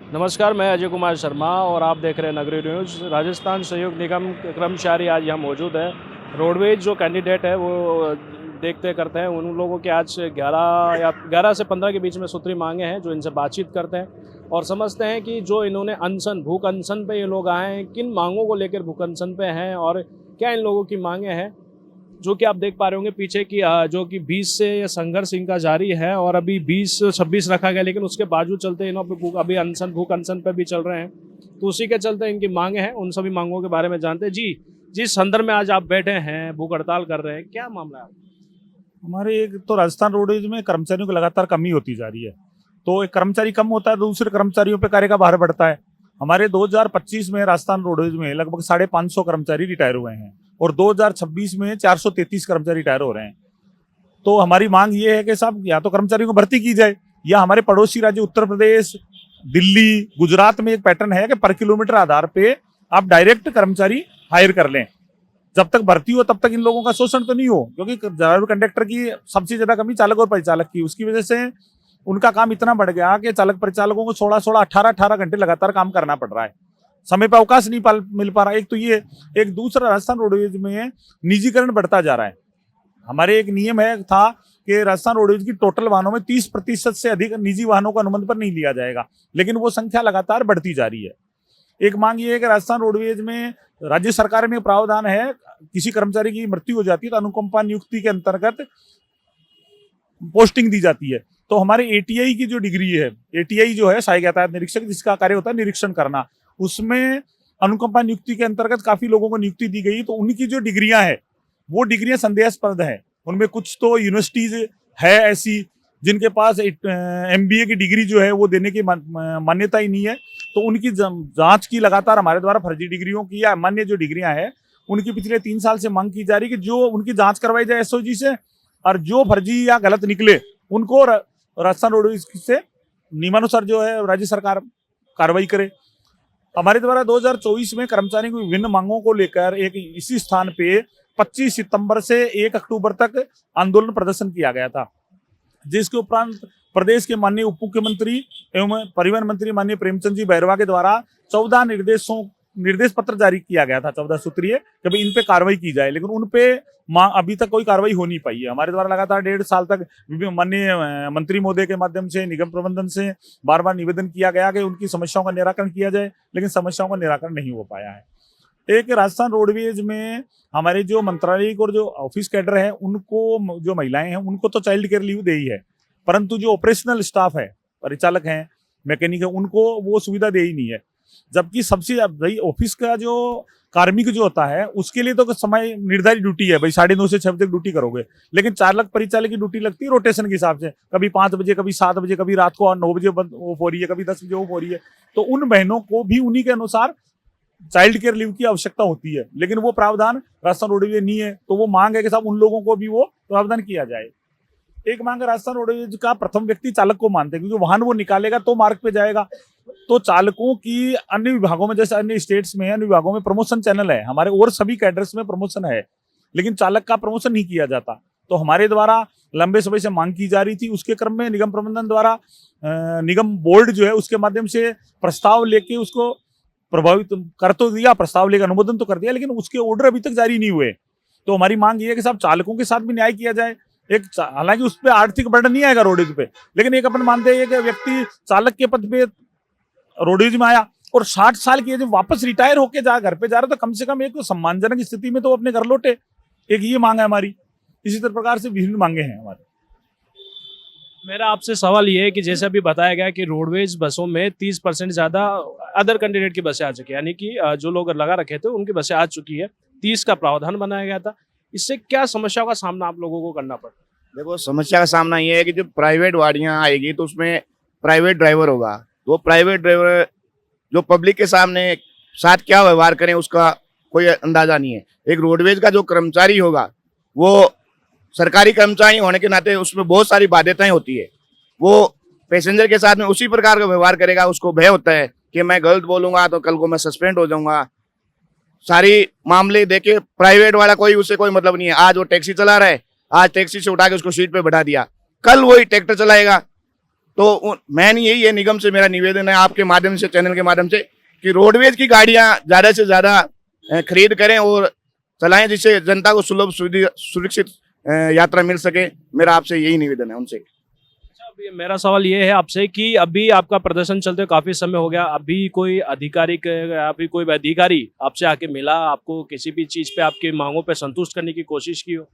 नमस्कार, मैं अजय कुमार शर्मा और आप देख रहे हैं नगरी न्यूज़। राजस्थान सहयोग निगम के कर्मचारी आज यहाँ मौजूद है। रोडवेज जो कैंडिडेट है वो देखते करते हैं उन लोगों की आज 11 से 15 के बीच में सूत्री मांगे हैं, जो इनसे बातचीत करते हैं और समझते हैं कि जो इन्होंने भूख अनशन पे ये लोग आए हैं, किन मांगों को लेकर भूख अनशन पे हैं और क्या इन लोगों की मांगे हैं। जो कि आप देख पा रहे होंगे पीछे की जो कि 20 से ये संघर्ष इनका जारी है और अभी 20-26 रखा गया, लेकिन उसके बावजूद चलते इन्हों पे अभी भूख अनशन पे भी चल रहे हैं। तो उसी के चलते इनकी मांगे हैं, उन सभी मांगों के बारे में जानते हैं। जी, जिस संदर्भ में आज आप बैठे हैं, भूख हड़ताल कर रहे हैं, क्या मामला है? हमारे एक तो राजस्थान रोडवेज में कर्मचारियों की लगातार कमी होती जा रही है। तो एक कर्मचारी कम होता है तो दूसरे कर्मचारियों पे कार्य का भार बढ़ता है। हमारे 2025 में राजस्थान रोडवेज में लगभग 550 कर्मचारी रिटायर हुए हैं और 2026 में 433 कर्मचारी रिटायर हो रहे हैं। तो हमारी मांग ये है कि साहब या तो कर्मचारियों को भर्ती की जाए, या हमारे पड़ोसी राज्य उत्तर प्रदेश, दिल्ली, गुजरात में एक पैटर्न है कि पर किलोमीटर आधार पे आप डायरेक्ट कर्मचारी हायर कर लें। जब तक भर्ती हो तब तक इन लोगों का शोषण तो नहीं हो, क्योंकि ड्राइवर कंडक्टर की सबसे ज्यादा कमी चालक और परिचालक की, उसकी वजह से उनका काम इतना बढ़ गया कि चालक परिचालकों को 16-16, 18-18 घंटे लगातार काम करना पड़ रहा है। समय पर अवकाश नहीं मिल पा रहा। एक तो ये, एक दूसरा राजस्थान रोडवेज में निजीकरण बढ़ता जा रहा है। हमारे एक नियम है था कि राजस्थान रोडवेज की टोटल वाहनों में 30% से अधिक निजी वाहनों को अनुबंध पर नहीं लिया जाएगा, लेकिन वो संख्या लगातार बढ़ती जा रही है। एक मांग ये है कि राजस्थान रोडवेज में राज्य सरकार में प्रावधान है, किसी कर्मचारी की मृत्यु हो जाती है तो अनुकंपा नियुक्ति के अंतर्गत पोस्टिंग दी जाती है। तो हमारे एटीआई की जो डिग्री है, एटीआई जो है सहायक यातायात निरीक्षक, जिसका कार्य होता है निरीक्षण करना, उसमें अनुकंपा नियुक्ति के अंतर्गत काफी लोगों को नियुक्ति दी गई। तो उनकी जो डिग्रियां हैं वो डिग्रियां संदेहास्पद हैं। उनमें कुछ तो यूनिवर्सिटीज है ऐसी जिनके पास एमबीए की डिग्री जो है वो देने की मान्यता ही नहीं है। तो उनकी जांच की लगातार हमारे द्वारा फर्जी डिग्रियों की या मान्य जो डिग्रियां हैं उनकी पिछले 3 साल से मांग की जा रही है कि जो उनकी जांच करवाई जाए एसओजी से, और जो फर्जी या गलत निकले उनको राजस्थान रोडवेज से नियमानुसार जो है राज्य सरकार कार्रवाई करे। हमारे द्वारा 2024 में कर्मचारियों की विभिन्न मांगों को लेकर एक इसी स्थान पे 25 सितंबर से 1 अक्टूबर तक आंदोलन प्रदर्शन किया गया था, जिसके उपरांत प्रदेश के माननीय उप मुख्यमंत्री एवं परिवहन मंत्री माननीय प्रेमचंद जी बैरवा के द्वारा 14 निर्देश पत्र जारी किया गया था, 14 सूत्रीय, कि भाई इन पे कार्रवाई की जाए। लेकिन उन पे अभी तक कोई कार्रवाई हो नहीं पाई है। हमारे द्वारा लगातार 1.5 साल तक माननीय मंत्री महोदय के माध्यम से, निगम प्रबंधन से बार बार निवेदन किया गया कि उनकी समस्याओं का निराकरण किया जाए, लेकिन समस्याओं का निराकरण नहीं हो पाया है। एक राजस्थान रोडवेज में हमारे जो मंत्रालय और जो ऑफिस कैडर है उनको, जो महिलाएं हैं उनको तो चाइल्ड केयर लीव दे ही है, परंतु जो ऑपरेशनल स्टाफ है, परिचालक हैं, मैकेनिक है, उनको वो सुविधा दे ही नहीं है। जबकि सबसे भाई ऑफिस का जो कार्मिक जो होता है उसके लिए तो समय निर्धारित ड्यूटी है, भाई 9:30 से 6 बजे ड्यूटी करोगे, लेकिन चालक परिचालक की ड्यूटी लगती है रोटेशन के हिसाब से, कभी 5 बजे, कभी 7 बजे, कभी रात को 9 बजे बंद ऑफ हो रही है, कभी 10 बजे ऑफ हो रही है। तो उन बहनों को भी उन्हीं के अनुसार चाइल्ड केयर लीव की आवश्यकता होती है, लेकिन वो प्रावधान राजस्थान रोडवेज नहीं है। तो वो मांग है कि साहब उन लोगों को भी वो प्रावधान किया जाए। एक मांग है, राजस्थान रोडवेज का प्रथम व्यक्ति चालक को मानते हैं, क्योंकि वाहन वो निकालेगा तो मार्ग पे जाएगा। तो चालकों की अन्य विभागों में, जैसे अन्य स्टेट्स में, अन्य विभागों में प्रमोशन चैनल है, हमारे और सभी कैडर्स में प्रमोशन है, लेकिन चालक का प्रमोशन नहीं किया जाता। तो हमारे द्वारा लंबे समय से मांग की जा रही थी। उसके क्रम में निगम प्रबंधन द्वारा निगम बोर्ड जो है उसके माध्यम से प्रस्ताव लेके उसको प्रभावित कर तो दिया, प्रस्ताव लेकर अनुमोदन तो कर दिया, लेकिन उसके ऑर्डर अभी तक जारी नहीं हुए। तो हमारी मांग ये है कि साहब चालकों के साथ भी न्याय किया जाए। हालांकि उस पर आर्थिक बर्डन नहीं आएगा रोडवेज पे, लेकिन एक अपन मानते हैं कि व्यक्ति चालक के पद पे रोडवेज में आया और 60 साल की जब वापस रिटायर होके घर पे जा रहा, तो कम से कम एक सम्मानजनक स्थिति में तो अपने घर लौटे। एक ये मांग है हमारी। इसी प्रकार से विभिन्न मांगे हैं हमारी। मेरा आपसे सवाल ये है कि जैसे अभी बताया गया कि रोडवेज बसों में 30% ज़्यादा अदर कैंडिडेट की बसें आ चुकी है, यानी कि जो लोग लगा रखे थे उनकी बसें आ चुकी है, 30 का प्रावधान बनाया गया था। इससे क्या समस्याओं का सामना आप लोगों को करना पड़ा? देखो, समस्या का सामना ये है कि जब प्राइवेट गाड़ियां आएगी तो उसमें प्राइवेट ड्राइवर होगा, तो प्राइवेट ड्राइवर जो पब्लिक के सामने साथ क्या व्यवहार करें उसका कोई अंदाजा नहीं है। एक रोडवेज का जो कर्मचारी होगा वो सरकारी कर्मचारी होने के नाते उसमें बहुत सारी बाध्यताएं होती है। वो पैसेंजर के साथ में उसी प्रकार का व्यवहार करेगा, उसको भय होता है कि मैं गलत बोलूंगा तो कल को मैं सस्पेंड हो जाऊंगा। सारी मामले देखे प्राइवेट वाला कोई उससे कोई मतलब नहीं है। आज वो टैक्सी चला रहा है, आज टैक्सी से उठा के उसको सीट पे बैठा दिया, कल वही ट्रैक्टर चलाएगा तो मेन यही है, निगम से मेरा निवेदन है आपके माध्यम से, चैनल के माध्यम से, कि रोडवेज की गाड़ियां ज्यादा से ज्यादा खरीद करें और चलाएं, जिससे जनता को सुलभ सुरक्षित यात्रा मिल सके। मेरा आपसे यही निवेदन है उनसे। अच्छा, अभी मेरा सवाल ये है आपसे कि अभी आपका प्रदर्शन चलते काफी समय हो गया, अभी कोई अधिकारी आपसे आके मिला, आपको किसी भी चीज पे आपकी मांगों पे संतुष्ट करने की कोशिश की हो?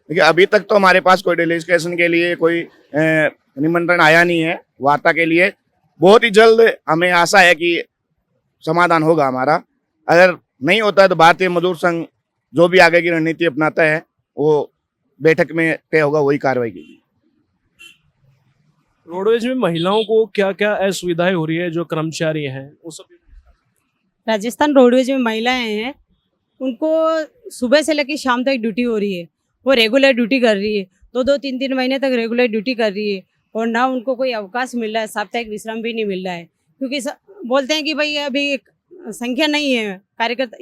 देखिए, अभी तक तो हमारे पास कोई डेलीगेशन के लिए कोई निमंत्रण आया नहीं है वार्ता के लिए। बहुत ही जल्द हमें आशा है कि समाधान होगा हमारा। अगर नहीं होता है तो भारतीय मजदूर संघ जो भी आगे की रणनीति अपनाता है वो बैठक में तय होगा, वही कार्रवाई की। रोडवेज में महिलाओं को क्या क्या असुविधाएं हो रही है, जो कर्मचारी हैं वो सब? राजस्थान रोडवेज में महिलाएं हैं, उनको सुबह से लेकर शाम तक ड्यूटी हो रही है। वो रेगुलर ड्यूटी कर रही है, 2-3 महीने तक रेगुलर ड्यूटी कर रही है, और ना उनको कोई अवकाश मिल रहा है, साप्ताहिक विश्राम भी नहीं मिल रहा है। क्योंकि बोलते हैं कि भाई अभी संख्या नहीं है, कार्यकर्ता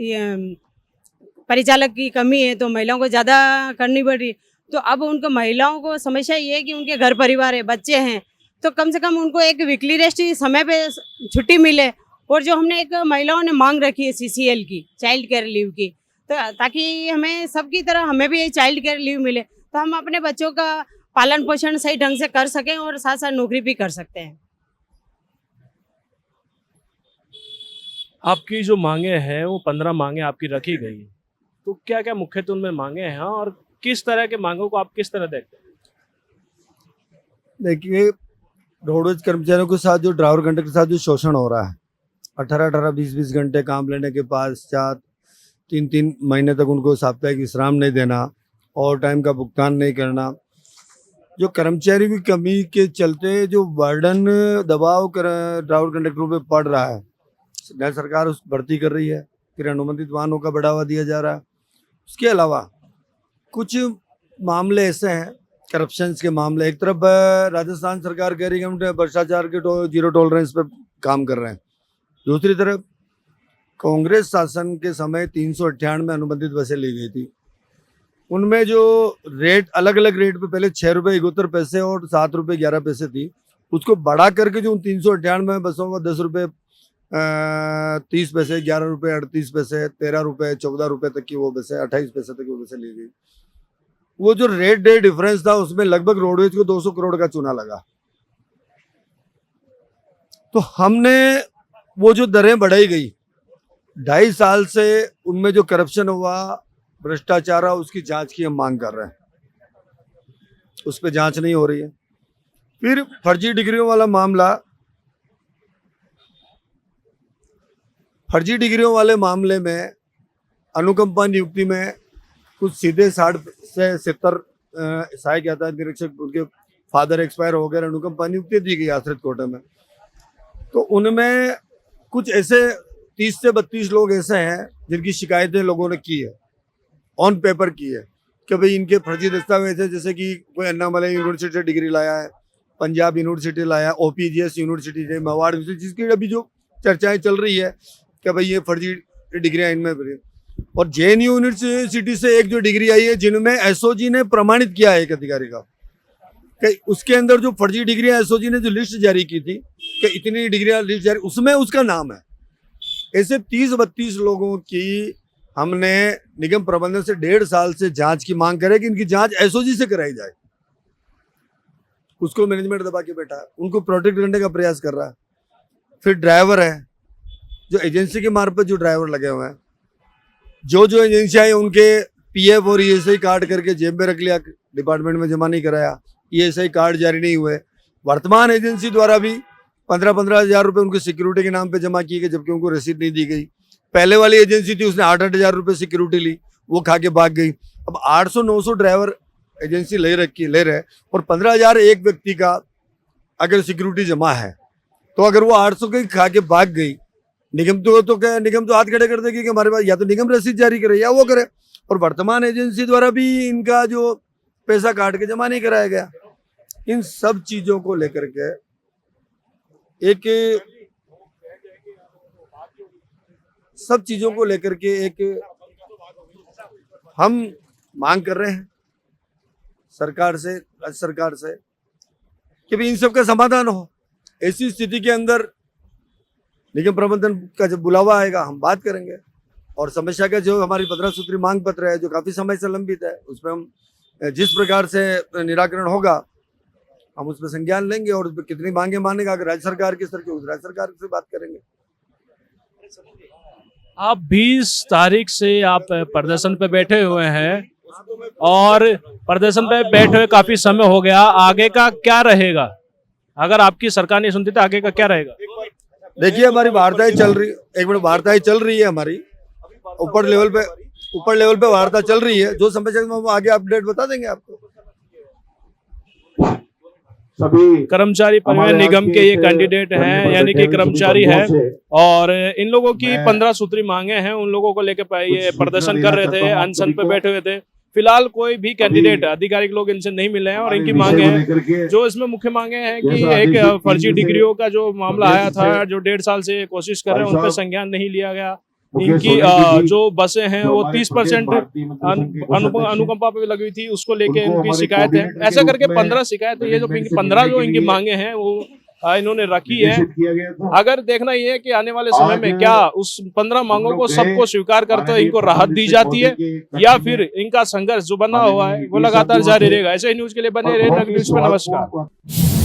परिचालक की कमी है, तो महिलाओं को ज़्यादा करनी पड़ रही है। तो अब उनको महिलाओं को समस्या ये है कि उनके घर परिवार है, बच्चे हैं, तो कम से कम उनको एक वीकली रेस्ट समय पे छुट्टी मिले। और जो हमने एक महिलाओं ने मांग रखी है CCL की, चाइल्ड केयर लीव की, तो ताकि हमें सबकी तरह हमें भी ये चाइल्ड केयर लीव मिले, तो हम अपने बच्चों का पालन पोषण सही ढंग से कर सकें और साथ साथ नौकरी भी कर सकते हैं। आपकी जो मांगे हैं वो 15 मांगे आपकी रखी गई, तो क्या क्या मुख्यतः उनमें मांगे हैं और किस तरह के मांगों को आप किस तरह देखते हैं? देखिए, रोडवेज कर्मचारियों के साथ जो ड्राइवर कंडक्टर के साथ जो शोषण हो रहा है, 18-18, 20-20 घंटे काम लेने के पश्चात 3-3 महीने तक उनको साप्ताहिक विश्राम नहीं देना, ओवर टाइम का भुगतान नहीं करना, जो कर्मचारी की कमी के चलते जो बर्डन दबाव ड्राइवर कंडक्टरों पे पड़ रहा है, नई सरकार उस भर्ती कर रही है, फिर अनुबंधित वाहनों का बढ़ावा दिया जा रहा है। उसके अलावा कुछ मामले ऐसे हैं, करप्शंस के मामले। एक तरफ राजस्थान सरकार कह रही है कि हम भ्रष्टाचार के जीरो टॉलरेंस पे काम कर रहे हैं, दूसरी तरफ कांग्रेस शासन के समय 398 अनुबंधित बसें ली गई थी, उनमें जो रेट अलग अलग रेट पे पहले 6 रुपये 71 पैसे और 7 रुपये 11 पैसे थी, उसको बढ़ा करके जो 398 बसों में 10 रुपये 30 पैसे, 11 रुपये 38 पैसे, 13 रुपये 14 रुपये तक की वो बसें, 28 पैसे तक की वो बसें ली गई। वो जो रेट डे डिफरेंस था उसमें लगभग रोडवेज को 200 करोड़ का चूना लगा। तो हमने वो जो दरें बढ़ाई गई 2.5 साल से, उनमें जो करप्शन हुआ, भ्रष्टाचार, उसकी जांच की हम मांग कर रहे हैं, उस पर जांच नहीं हो रही है। फिर फर्जी डिग्रियों वाला मामला, फर्जी डिग्रियों वाले मामले में अनुकंपा नियुक्ति में कुछ सीधे 60 से 70 सहायक यातायात निरीक्षक, उनके फादर एक्सपायर हो गए, अनुकंपा नियुक्ति दी गई आश्रित कोटे में। तो उनमें कुछ ऐसे 30 से 32 लोग ऐसे हैं जिनकी शिकायतें लोगों ने की है, ऑन पेपर की है, कि भाई इनके फर्जी दस्तावेज है, जैसे कि कोई अन्नामलई यूनिवर्सिटी से डिग्री लाया है, पंजाब यूनिवर्सिटी लाया, OPGS यूनिवर्सिटी से, मेवाड़, जिसकी अभी जो चर्चाएं चल रही है कि भाई ये फर्जी डिग्रियां इनमें। और JNU यूनिवर्सिटी से एक जो डिग्री आई है जिनमें SOG ने प्रमाणित किया है एक अधिकारी का, कि उसके अंदर जो फर्जी डिग्रियां SOG ने जो लिस्ट जारी की थी कि इतनी डिग्रियां लिस्ट जारी, उसमें उसका नाम है। ऐसे 30-32 लोगों की हमने निगम प्रबंधन से 1.5 साल से जांच की मांग करे कि इनकी जांच SOG से कराई जाए। उसको मैनेजमेंट दबा के बैठा है, उनको प्रोटेक्ट करने का प्रयास कर रहा है। फिर ड्राइवर है, जो एजेंसी के मार्फत जो ड्राइवर लगे हुए हैं, जो एजेंसियाँ उनके PF और ESI कार्ड करके जेब में रख लिया, डिपार्टमेंट में जमा नहीं कराया, ESI कार्ड जारी नहीं हुए। वर्तमान एजेंसी द्वारा भी 15-15 हज़ार रुपये उनके सिक्योरिटी के नाम पे जमा किए गए, जबकि उनको रसीद नहीं दी गई। पहले वाली एजेंसी थी, उसने 8-8 हज़ार रुपये सिक्योरिटी ली, वो खा के भाग गई। अब 800-900 ड्राइवर एजेंसी ले रहे, और 15,000 एक व्यक्ति का अगर सिक्योरिटी जमा है, तो अगर वो 800 के खा के भाग गई, निगम तो हाथ खड़े कर देगी कि हमारे पास या तो निगम रसीद जारी करे या वो करे। और वर्तमान एजेंसी द्वारा भी इनका जो पैसा काट के जमा नहीं कराया गया। इन सब चीजों को लेकर के एक हम मांग कर रहे हैं सरकार से, राज्य सरकार से, कि भी इन सब का समाधान हो। ऐसी स्थिति के अंदर निगम प्रबंधन का जब बुलावा आएगा हम बात करेंगे, और समस्या का जो हमारी 15 सूत्री मांग पत्र है जो काफी समय से लंबित है, उसमें हम जिस प्रकार से निराकरण होगा हम उसमें संज्ञान लेंगे, और उसमें कितनी मांगे मानेगा, अगर राज्य सरकार की स्तर की राज्य सरकार से बात करेंगे। आप 20 तारीख से आप प्रदर्शन पे बैठे हुए हैं और प्रदर्शन पे बैठे हुए काफी समय हो गया, आगे का क्या रहेगा? अगर आपकी सरकार नहीं सुनती तो आगे का क्या रहेगा? देखिए हमारी वार्ताएं चल रही, एक मिनट, वार्ताएं चल रही है हमारी ऊपर लेवल पे वार्ता चल रही है। जो समस्या हम आगे अपडेट बता देंगे आपको। कर्मचारी परिवहन निगम के ये कैंडिडेट हैं, यानी कि कर्मचारी है, और इन लोगों की 15 सूत्री मांगे हैं, उन लोगों को लेकर ये प्रदर्शन कर रहे थे, अनशन पे बैठे हुए थे। फिलहाल कोई भी कैंडिडेट आधिकारिक लोग इनसे नहीं मिले हैं, और इनकी मांगे हैं, जो इसमें मुख्य मांगे हैं कि एक फर्जी डिग्रियों का जो मामला आया था, जो 1.5 साल से कोशिश कर रहे हैं, उन पर संज्ञान नहीं लिया गया। इनकी जो बसें हैं वो 30% अनुकंपा पे लगी हुई थी, उसको लेके इनकी शिकायत है। ऐसा करके 15 शिकायत है, ये जो 15 जो इनकी मांगे हैं वो इन्होंने रखी है। अगर देखना ये है कि आने वाले समय में क्या उस 15 मांगों को सबको स्वीकार करते हुए इनको राहत दी जाती है, या फिर इनका संघर्ष जो बना हुआ है वो लगातार जारी रहेगा। ऐसे ही न्यूज के लिए बने रहे नगर न्यूज पे। नमस्कार।